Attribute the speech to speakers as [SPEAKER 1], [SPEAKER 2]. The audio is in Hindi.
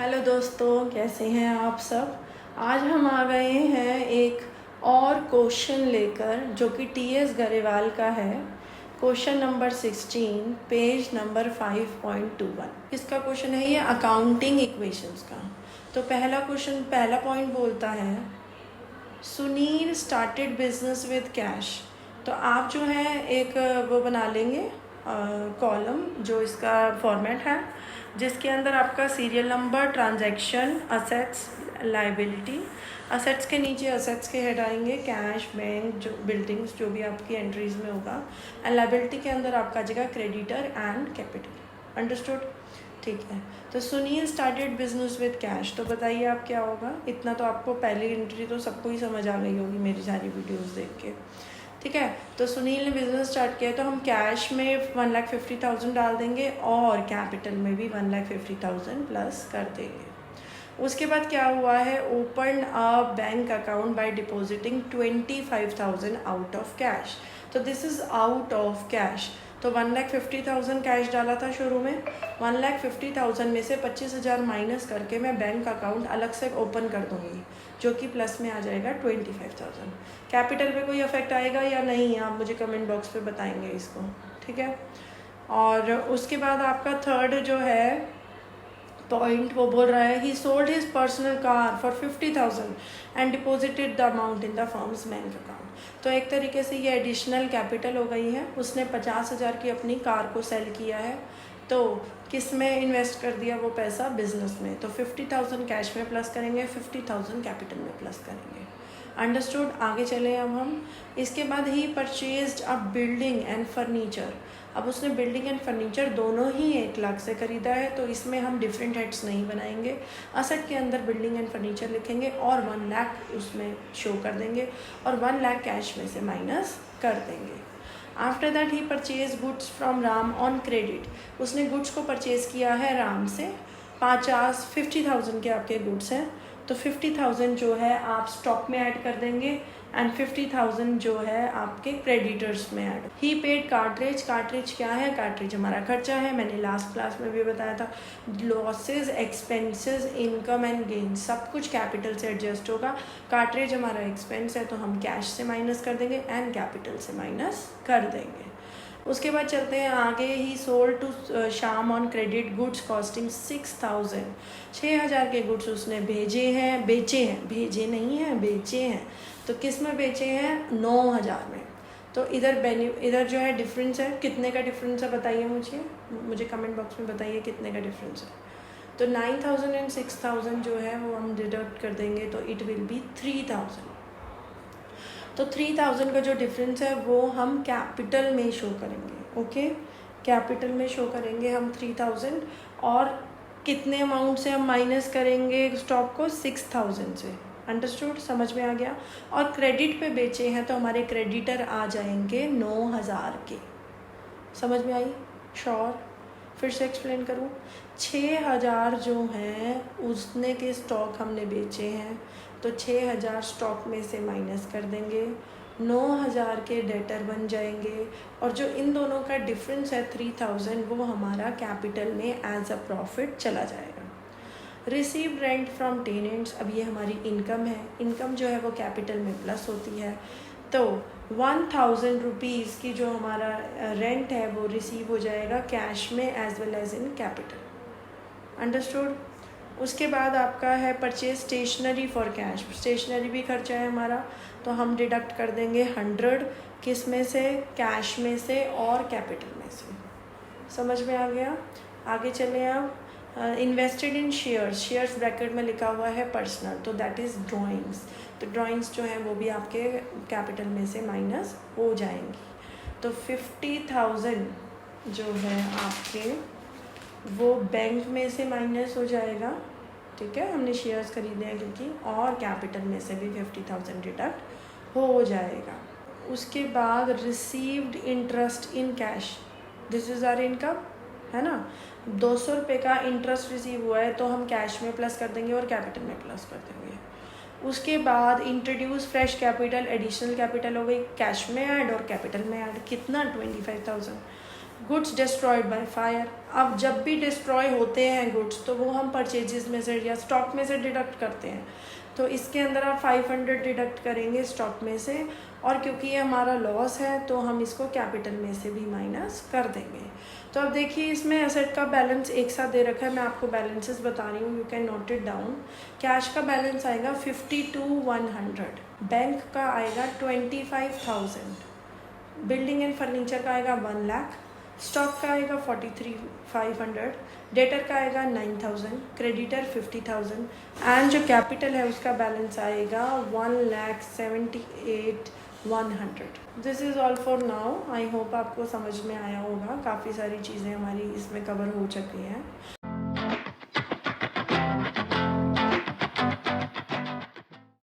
[SPEAKER 1] हेलो दोस्तों, कैसे हैं आप सब। आज हम आ गए हैं एक और क्वेश्चन लेकर जो कि टीएस गरेवाल का है। Question number 16 page number 5.21। इसका क्वेश्चन है ये अकाउंटिंग इक्वेशंस का। तो पहला पॉइंट बोलता है Sunil started business with cash. तो आप जो है एक वो बना लेंगे कॉलम जो इसका फॉर्मेट है, जिसके अंदर आपका serial number, transaction, assets, liability. Assets के नीचे असेट्स के हेड आएंगे, कैश, बैंक, जो बिल्डिंग्स, जो भी आपकी एंट्रीज में होगा। एंड लाइबिलिटी के अंदर आपका जगह क्रेडिटर एंड कैपिटल। अंडरस्टूड? ठीक है। तो Sunil started business with cash. तो बताइए आप क्या होगा। इतना तो आपको पहली एंट्री तो सबको ही समझ आ गई होगी मेरी सारी वीडियोस देख के। ठीक है। तो सुनील ने बिजनेस स्टार्ट किया तो हम कैश में 1,50,000 डाल देंगे और कैपिटल में भी 1,50,000 प्लस कर देंगे। उसके बाद क्या हुआ है, open a bank account by depositing 25,000 out of cash. तो this is out of cash. तो 1,50,000 कैश डाला था शुरू में। 1,50,000 में से 25,000 माइनस करके मैं बैंक अकाउंट अलग से ओपन कर दूँगी, जो कि प्लस में आ जाएगा 25,000। कैपिटल पे कोई इफेक्ट आएगा या नहीं, आप मुझे कमेंट बॉक्स पे बताएंगे इसको। ठीक है। और उसके बाद आपका थर्ड जो है पॉइंट, वो बोल रहा है ही sold his personal car for 50,000 and deposited the amount in the firms bank account. तो एक तरीके से ये एडिशनल कैपिटल हो गई है। उसने 50,000 की अपनी कार को सेल किया है, तो किस में इन्वेस्ट कर दिया वो पैसा, बिजनेस में। तो 50,000 कैश में प्लस करेंगे, 50,000 कैपिटल में प्लस करेंगे। अंडरस्टूड? आगे चले अब हम। इसके बाद ही purchased a building and furniture. अब उसने बिल्डिंग एंड फर्नीचर दोनों ही 1 लाख से खरीदा है, तो इसमें हम डिफरेंट हेड्स नहीं बनाएंगे। असेट के अंदर बिल्डिंग एंड फर्नीचर लिखेंगे और 1 लाख उसमें शो कर देंगे और 1 लाख कैश में से माइनस कर देंगे। After that he purchase goods from Ram on credit. उसने गुड्स को परचेज किया है राम से। 50,000 के आपके गुड्स हैं, तो 50,000 जो है आप स्टॉक में ऐड कर देंगे एंड 50,000 जो है आपके क्रेडिटर्स में ऐड। ही पेड कार्ट्रिज। कार्ट्रिज क्या है? कार्ट्रिज हमारा खर्चा है, मैंने लास्ट क्लास में भी बताया था। Losses, expenses, income and gain सब कुछ कैपिटल से एडजस्ट होगा। कार्ट्रिज हमारा एक्सपेंस है तो हम कैश से माइनस कर देंगे एंड कैपिटल से माइनस कर देंगे। उसके बाद चलते हैं आगे। ही सोल्ड टू शाम ऑन क्रेडिट गुड्स कॉस्टिंग 6,000। 6,000 के गुड्स उसने बेचे हैं, भेजे नहीं हैं, बेचे हैं। तो किस में बेचे हैं? 9,000 में। तो इधर जो है डिफरेंस है, कितने का डिफरेंस है बताइए मुझे कमेंट बॉक्स में बताइए कितने का डिफरेंस है। तो 9,000 एंड 6,000 जो है वो हम डिडक्ट कर देंगे तो इट विल बी 3,000। तो 3,000 का जो डिफरेंस है वो हम कैपिटल में शो करेंगे। ओके, कैपिटल में शो करेंगे हम 3,000। और कितने अमाउंट से हम माइनस करेंगे स्टॉक को? 6,000 से। अंडरस्टूड? समझ में आ गया। और क्रेडिट पे बेचे हैं तो हमारे क्रेडिटर आ जाएंगे 9,000 के। समझ में आई? श्योर? फिर से एक्सप्लेन करूँ। 6,000 जो हैं उसने के स्टॉक हमने बेचे हैं, तो 6,000 स्टॉक में से माइनस कर देंगे, 9,000 के डेटर बन जाएंगे। और जो इन दोनों का डिफरेंस है 3,000, वो हमारा कैपिटल में एज अ प्रॉफिट चला जाएगा। Receive rent from tenants. अब ये हमारी इनकम है। इनकम जो है वो कैपिटल में प्लस होती है, तो 1,000 रुपीज़ की जो हमारा रेंट है वो रिसीव हो जाएगा कैश में as well as in capital. Understood? उसके बाद आपका है purchase stationery for cash. Stationery भी खर्चा है हमारा, तो हम डिडक्ट कर देंगे 100। किस में से? कैश में से और कैपिटल में से। समझ में आ गया? आगे चले आप। Invested in shares. Shares bracket में लिखा हुआ है पर्सनल, तो दैट इज़ ड्राइंग्स। तो ड्राइंग्स जो हैं वो भी आपके कैपिटल में से माइनस हो जाएंगी। तो 50,000 जो है आपके वो बैंक में से माइनस हो जाएगा। ठीक है, हमने शेयर्स खरीदे हैं क्योंकि, और कैपिटल में से भी 50,000 डिडक्ट हो जाएगा। उसके बाद received interest in cash. This is our income, है ना। 200 रुपये का इंटरेस्ट रिसीव हुआ है तो हम कैश में प्लस कर देंगे और कैपिटल में प्लस कर देंगे। उसके बाद introduce fresh capital. Additional capital हो गई कैश में ऐड और कैपिटल में ऐड। कितना? 25,000। Goods destroyed by fire. अब जब भी डिस्ट्रॉय होते हैं गुड्स तो वो हम परचेजेस में से या स्टॉक में से डिडक्ट करते हैं। तो इसके अंदर आप 500 डिडक्ट करेंगे स्टॉक में से, और क्योंकि ये हमारा लॉस है तो हम इसको कैपिटल में से भी माइनस कर देंगे। तो अब देखिए इसमें एसेट का बैलेंस एक साथ दे रखा है, मैं आपको बैलेंसेस बता रही हूँ, you can note it down. Cash का बैलेंस आएगा 50,100, बैंक का आएगा 25,000, बिल्डिंग एंड फर्नीचर का आएगा 1 लाख, स्टॉक का आएगा 43,500, डेटर का आएगा 9,000, क्रेडिटर 50,000 एंड जो कैपिटल है उसका बैलेंस आएगा 1,78,100। This is all for now. I hope आपको समझ में आया होगा, काफ़ी सारी चीज़ें हमारी इसमें कवर हो चुकी हैं।